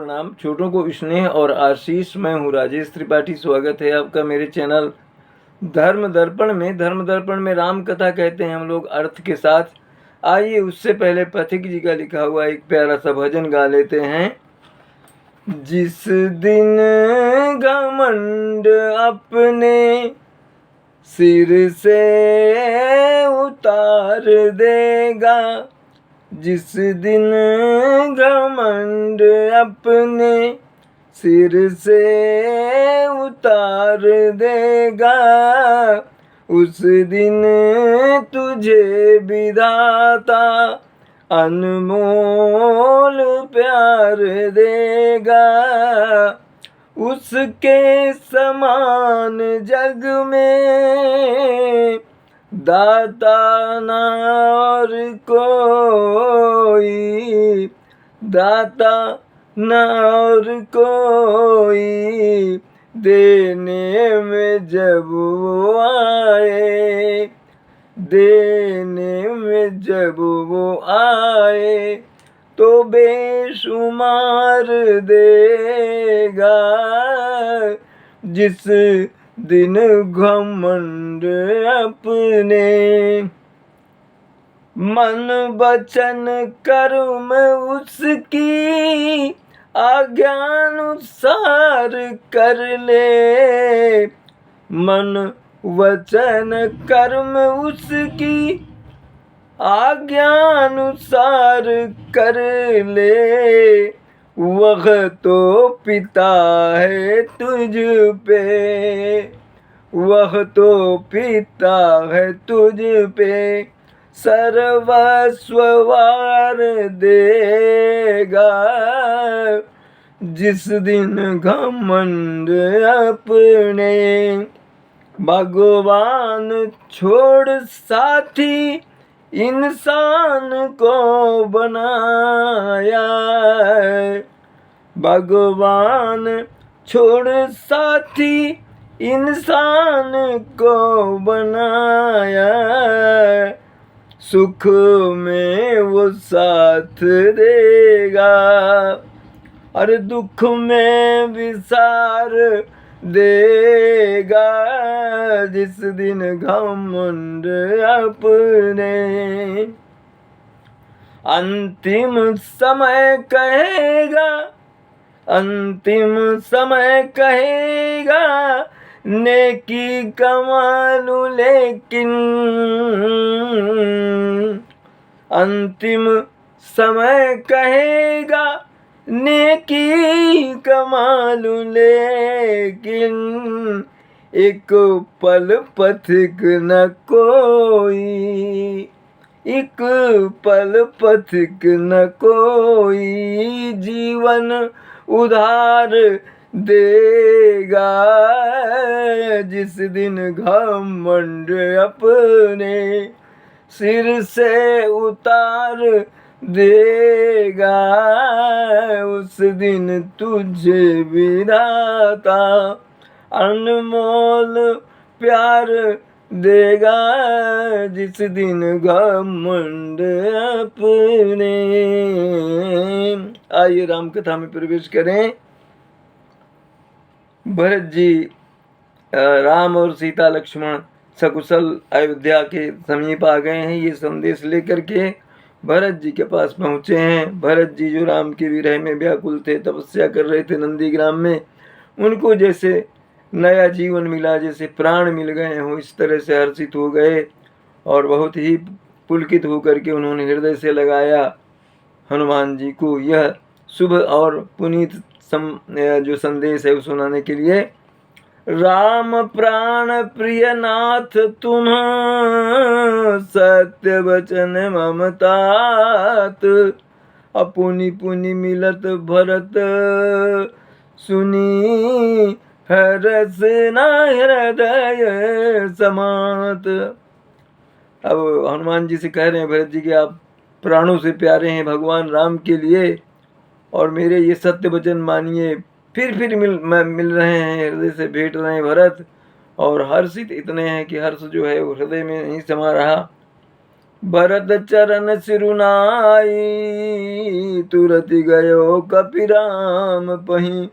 प्रणाम। छोटों को स्नेह और आशीष। मैं हूँ राजेश त्रिपाठी। स्वागत है आपका मेरे चैनल धर्म दर्पण में। धर्म दर्पण में राम कथा कहते हैं हम लोग अर्थ के साथ। आइए उससे पहले पथिक जी का लिखा हुआ एक प्यारा सा भजन गा लेते हैं। जिस दिन घमंड अपने सिर से उतार देगा, जिस दिन घमंड अपने सिर से उतार देगा, उस दिन तुझे विधाता अनमोल प्यार देगा। उसके समान जग में दाता ना और कोई, दाता ना और कोई, देने में जब वो आए, देने में जब वो आए तो बेशुमार देगा। जिस दिन घमंड अपने मन वचन कर्म उसकी आज्ञानुसार कर ले, मन वचन कर्म उसकी आज्ञानुसार कर ले, वह तो पिता है तुझ पे, वह तो पिता है तुझ पे, सर्वस्व वार देगा। जिस दिन घमंड अपने भगवान छोड़ साथी इंसान को बनाया, भगवान छोड़ साथी इंसान को बनाया, सुख में वो साथ देगा और दुख में विसार देगा। जिस दिन घमंड अपने अंतिम समय कहेगा, अंतिम समय कहेगा नेकी कमालू लेकिन, अंतिम समय कहेगा नेकी कमालू लेकिन, एक पल पथिक न कोई, एक पल पथिक न कोई, जीवन उधार देगा। जिस दिन घमंड अपने सिर से उतार देगा, उस दिन तुझे विधाता अनमोल प्यार देगा। जिस दिन घमंड अपने। आइए राम कथा में प्रवेश करें। भरत जी राम और सीता लक्ष्मण सकुशल अयोध्या के समीप आ गए हैं। ये संदेश लेकर के भरत जी के पास पहुँचे हैं। भरत जी जो राम के विरह में व्याकुल थे, तपस्या कर रहे थे नंदीग्राम में, उनको जैसे नया जीवन मिला, जैसे प्राण मिल गए हों, इस तरह से हर्षित हो गए और बहुत ही पुलकित होकर के उन्होंने हृदय से लगाया हनुमान जी को यह शुभ और पुनीत जो संदेश है वो सुनाने के लिए। राम प्राण प्रिय नाथ तुम सत्य वचन ममतात, अपुनि पुनि मिलत भरत सुनी हरस न हृदय समात। अब हनुमान जी से कह रहे हैं भरत जी कि आप प्राणों से प्यारे हैं भगवान राम के लिए और मेरे ये सत्य वचन मानिए। फिर मिल रहे हैं, हृदय से भेंट रहे हैं भरत और हर्षित इतने हैं कि हर्ष जो है वो हृदय में नहीं समा रहा। भरत चरण सिरुनाई, तुरत गयो कपिराम पही,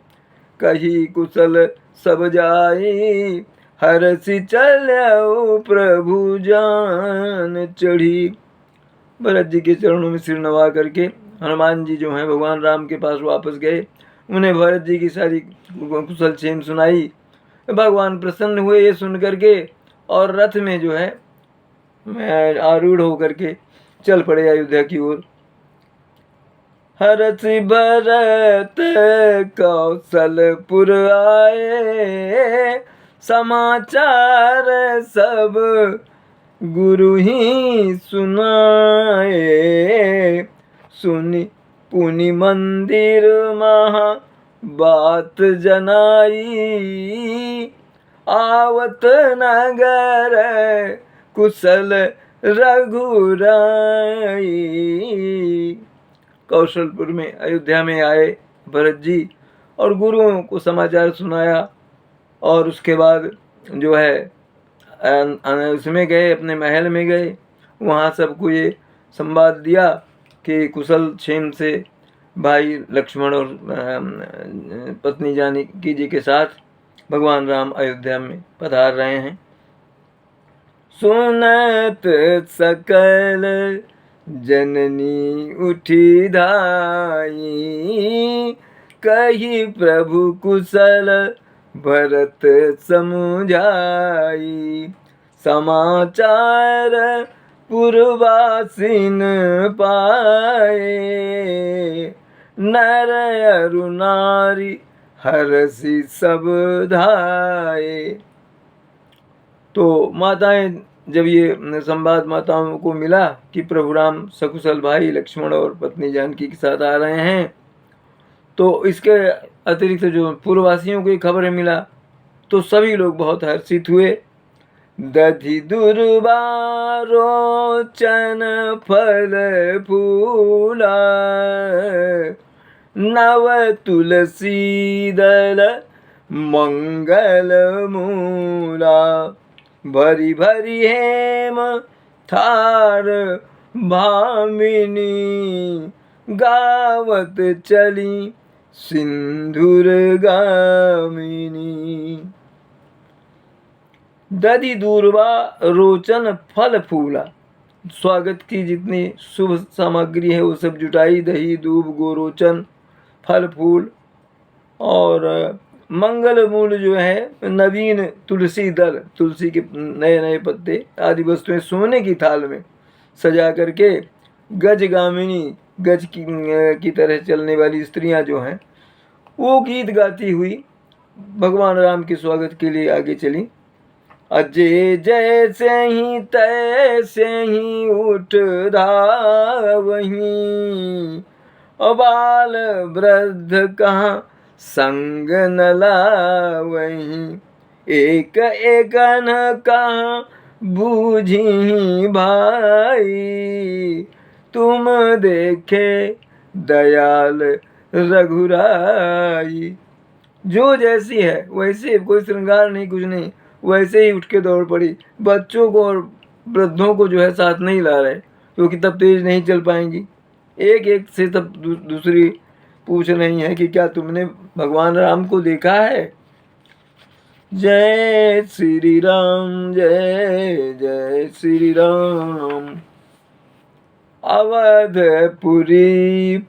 कही कुशल सब जाई, हरसि चलऊ प्रभु जान चढ़ी। भरत जी के चरणों में सिर नवा करके हनुमान जी जो हैं भगवान राम के पास वापस गए। उन्हें भरत जी की सारी कुशल क्षेम सुनाई। भगवान प्रसन्न हुए ये सुन करके, और रथ में जो है आरूढ़ होकर के चल पड़े अयोध्या की ओर। हरसि भरत कौशलपुर आए, समाचार सब गुरु ही सुनाए, सुनि पुनि मंदिर महा बात जनाई, आवत नगर कुशल रघुराई। कौशलपुर में अयोध्या में आए भरत जी और गुरुओं को समाचार सुनाया, और उसके बाद जो है उसमें गए, अपने महल में गए। वहाँ सबको ये संवाद दिया कि कुशल क्षेम से भाई लक्ष्मण और पत्नी जानकी जी के साथ भगवान राम अयोध्या में पधार रहे हैं। सुनत सकल जननी उठी धाई, कही प्रभु कुशल भरत समुझाई, समाचार पुरवासिन पाए, नर अरु नारी हरसि सब धाये। तो माताएं, जब ये संवाद माताओं को मिला कि प्रभु राम सकुशल भाई लक्ष्मण और पत्नी जानकी के साथ आ रहे हैं, तो इसके अतिरिक्त जो पूर्ववासियों को खबर मिला तो सभी लोग बहुत हर्षित हुए। दधि दुर्बा रोचन फल फूला, नव तुलसी दल मंगल मूला, भरी भरी हेम थार भामिनी, गावत चली सिंधुर गामिनी। दधि दूर्वा रोचन फल फूला, स्वागत की जितनी शुभ सामग्री है वो सब जुटाई, दही दूब गोरोचन फल फूल और मंगल मूल जो है नवीन तुलसी दल, तुलसी के नए नए पत्ते आदि वस्तुएं सोने की थाल में सजा करके, गजगामिनी गज की तरह चलने वाली स्त्रियां जो हैं वो गीत गाती हुई भगवान राम के स्वागत के लिए आगे चली। अजय जैसे ही तैसे ही उठ धावहीं, बाल वृद्ध कहाँ संग न लावहीं, एक एक न कहाँ बूझी भाई, तुम देखे दयाल रघुराई। जो जैसी है वैसे, कोई श्रृंगार नहीं कुछ नहीं, वैसे ही उठ के दौड़ पड़ी। बच्चों को और वृद्धों को जो है साथ नहीं ला रहे क्योंकि तब तेज नहीं चल पाएंगी। एक एक से तब दूसरी पूछ रही है कि क्या तुमने भगवान राम को देखा है। जय श्री राम, जय जय श्री राम। अवधपुरी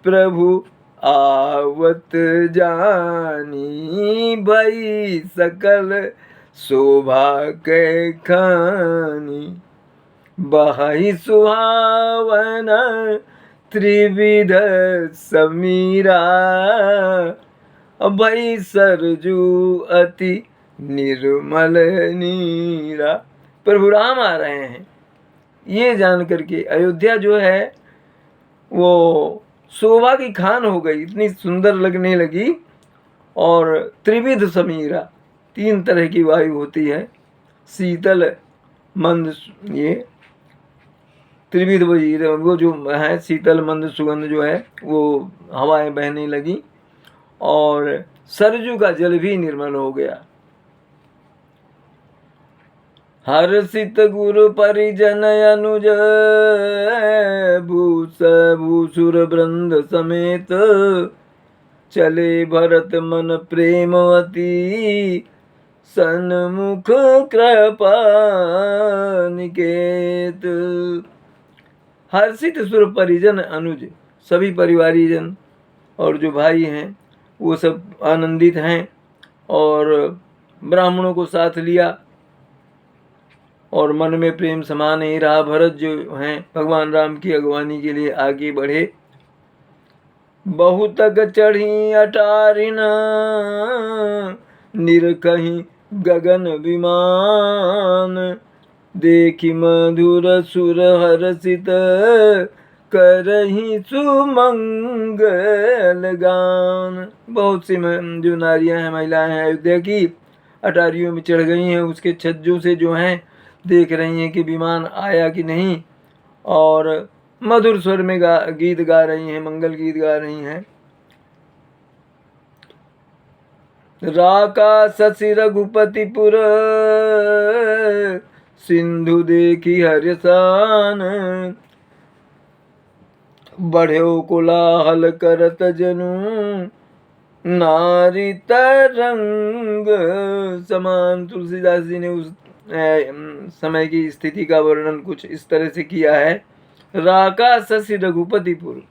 प्रभु आवत जानी, भई सकल शोभा के खानी, बहाई सुहावन त्रिविध समीरा, भई सरजू अति निर्मल नीरा। प्रभु राम आ रहे हैं ये जान करके अयोध्या जो है वो शोभा की खान हो गई, इतनी सुंदर लगने लगी। और त्रिविध समीरा, तीन तरह की वायु होती है, शीतल मंद, ये त्रिविध वो जो है शीतल मंद सुगंध जो है वो हवाएं बहने लगी, और सरजू का जल भी निर्मल हो गया। हर्षित गुरु परिजन अनुज भूस भूसुर वृंद समेत चले भरत मन प्रेमवती सन्मुख कृपा निकेत। हर्षित सुर परिजन अनुज, सभी परिवारीजन और जो भाई हैं वो सब आनंदित हैं और ब्राह्मणों को साथ लिया और मन में प्रेम समा नहीं रहा। भरत जो हैं भगवान राम की अगवानी के लिए आगे बढ़े। बहुतक चढ़ी अटारिन निरकहीं गगन विमान देखी मधुर सुर हर्षित करही सुमंगल गान। बहुत सी जो नारियां हैं, महिलाएं हैं अयोध्या की, अटारियों में चढ़ गई हैं, उसके छज्जों से जो हैं देख रही हैं कि विमान आया कि नहीं, और मधुर स्वर में गीत गा रही हैं, मंगल गीत गा रही हैं। राका शशि रघुपतिपुर सिंधु देखी हर्षान बढ़्यो कोलाहल करत जनु नारी तरंग समान। तुलसीदास जी ने उस समय की स्थिति का वर्णन कुछ इस तरह से किया है। राका शशि रघुपतिपुर,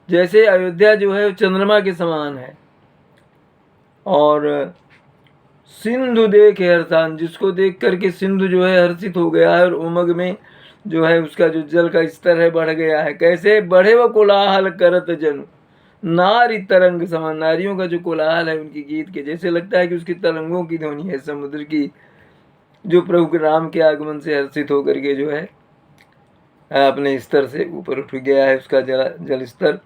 जैसे अयोध्या जो है चंद्रमा के समान है, और सिंधु देखे हर्षान, जिसको देख करके सिंधु जो है हर्षित हो गया है और उमग में जो है उसका जो जल का स्तर है बढ़ गया है। कैसे बढ़े वो कोलाहल करत जनु नारी तरंग समान, नारियों का जो कोलाहल है उनकी गीत के जैसे लगता है कि उसकी तरंगों की ध्वनि है समुद्र की, जो प्रभु राम के आगमन से हर्षित होकर के जो है अपने स्तर से ऊपर उठ गया है उसका जल स्तर।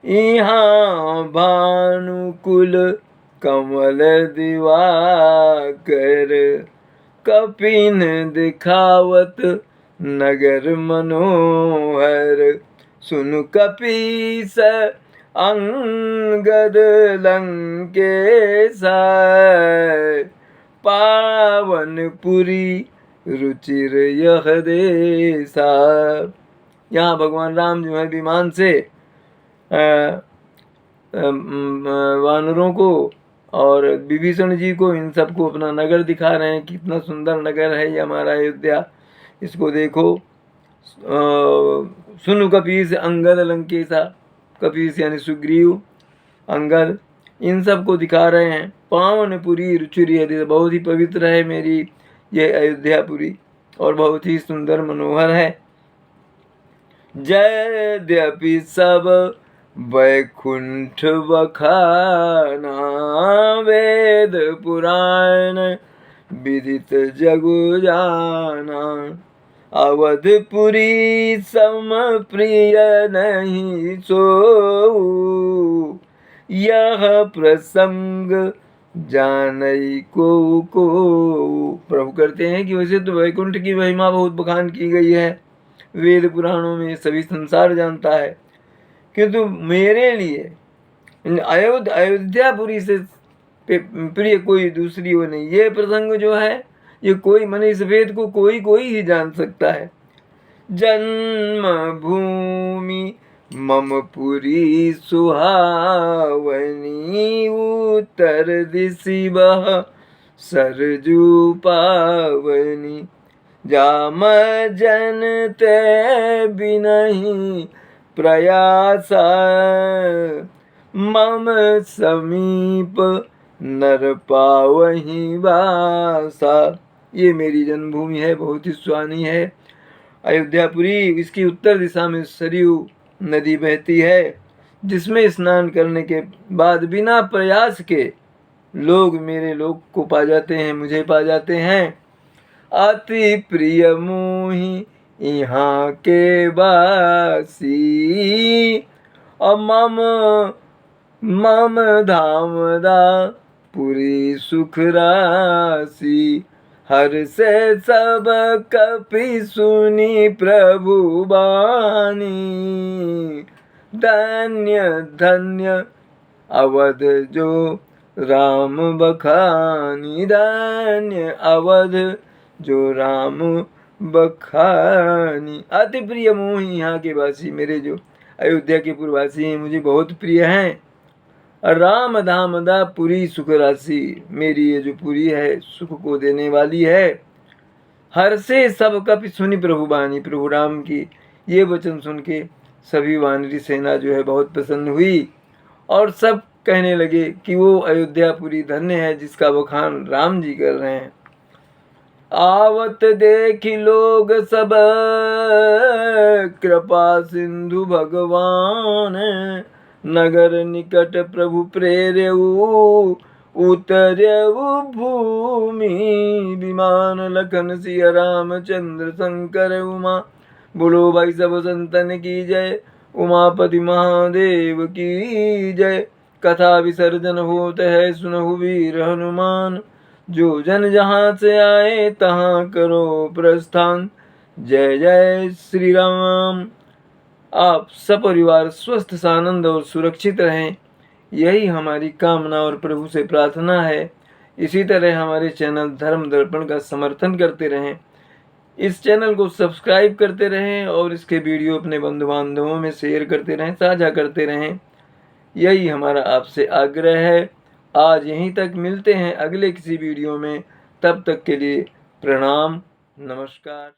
यहाँ भानुकुल कमल दिवाकर कपिन दिखावत नगर मनोहर सुनु कपीस अंगद लंकेश पावनपुरी रुचिर यह देसा। यहाँ भगवान राम जो है विमान से वानरों को और विभीषण जी को, इन सबको अपना नगर दिखा रहे हैं। कितना सुंदर नगर है ये हमारा अयोध्या, इसको देखो। सुनु कपीस अंगद लंकेशा, कपीस यानी सुग्रीव, अंगद, इन सबको दिखा रहे हैं। पावनपुरी रुचिर, बहुत ही पवित्र है मेरी ये अयोध्यापुरी और बहुत ही सुंदर मनोहर है। यद्यपि सब वैकुंठ बखाना वेद पुराण विदित जगु जाना अवधपुरी सम प्रिय नहीं सो यह प्रसंग जानई को। प्रभु कहते हैं कि वैसे तो वैकुंठ की महिमा बहुत बखान की गई है वेद पुराणों में, सभी संसार जानता है, किंतु मेरे लिए अयोध्यापुरी से प्रिय कोई दूसरी वो नहीं। ये प्रसंग जो है ये कोई मने इस वेद को कोई ही जान सकता है। जन्म भूमि मम पुरी सुहावनी उत्तर दिशि बह सरजू पावनी जाम जन ते बिनहि प्रयास मम समीप नर पावहि वासा। ये मेरी जन्मभूमि है, बहुत ही सुहानी है अयोध्यापुरी। इसकी उत्तर दिशा में सरयू नदी बहती है, जिसमें स्नान करने के बाद बिना प्रयास के लोग मेरे लोक को पा जाते हैं, मुझे पा जाते हैं। अति प्रिय मोहि यहाँ के वासी मम धाम दा पुरी सुख राशि हर से सब कपि सुनी प्रभु बानी धन्य धन्य अवध जो राम बखानी धन्य अवध जो राम बखानी। अति प्रिय मोहि यहाँ के वासी, मेरे जो अयोध्या के पुरवासी हैं मुझे बहुत प्रिय हैं। राम धाम दा पुरी सुख राशि, मेरी ये जो पुरी है सुख को देने वाली है। हर से सब कपि सुनि प्रभु बानी, प्रभु राम की ये वचन सुन के सभी वानरी सेना जो है बहुत प्रसन्न हुई और सब कहने लगे कि वो अयोध्यापुरी धन्य है जिसका बखान राम जी कर रहे हैं। आवत देखी लोग सब कृपा सिंधु भगवान, नगर निकट प्रभु प्रेरऊ उतरऊ भूमि, विमान लखन सिया रामचंद्र शंकर उमा। बोलो भाई सब संतन की जय, उमापति महादेव की जय। कथा विसर्जन होत है सुनहु वीर हनुमान, जो जन जहाँ से आए तहाँ करो प्रस्थान। जय जय श्री राम। आप सपरिवार स्वस्थ सानंद और सुरक्षित रहें, यही हमारी कामना और प्रभु से प्रार्थना है। इसी तरह हमारे चैनल धर्म दर्पण का समर्थन करते रहें, इस चैनल को सब्सक्राइब करते रहें और इसके वीडियो अपने बंधु बांधवों में शेयर करते रहें, साझा करते रहें, यही हमारा आपसे आग्रह है। आज यहीं तक, मिलते हैं अगले किसी वीडियो में, तब तक के लिए प्रणाम, नमस्कार।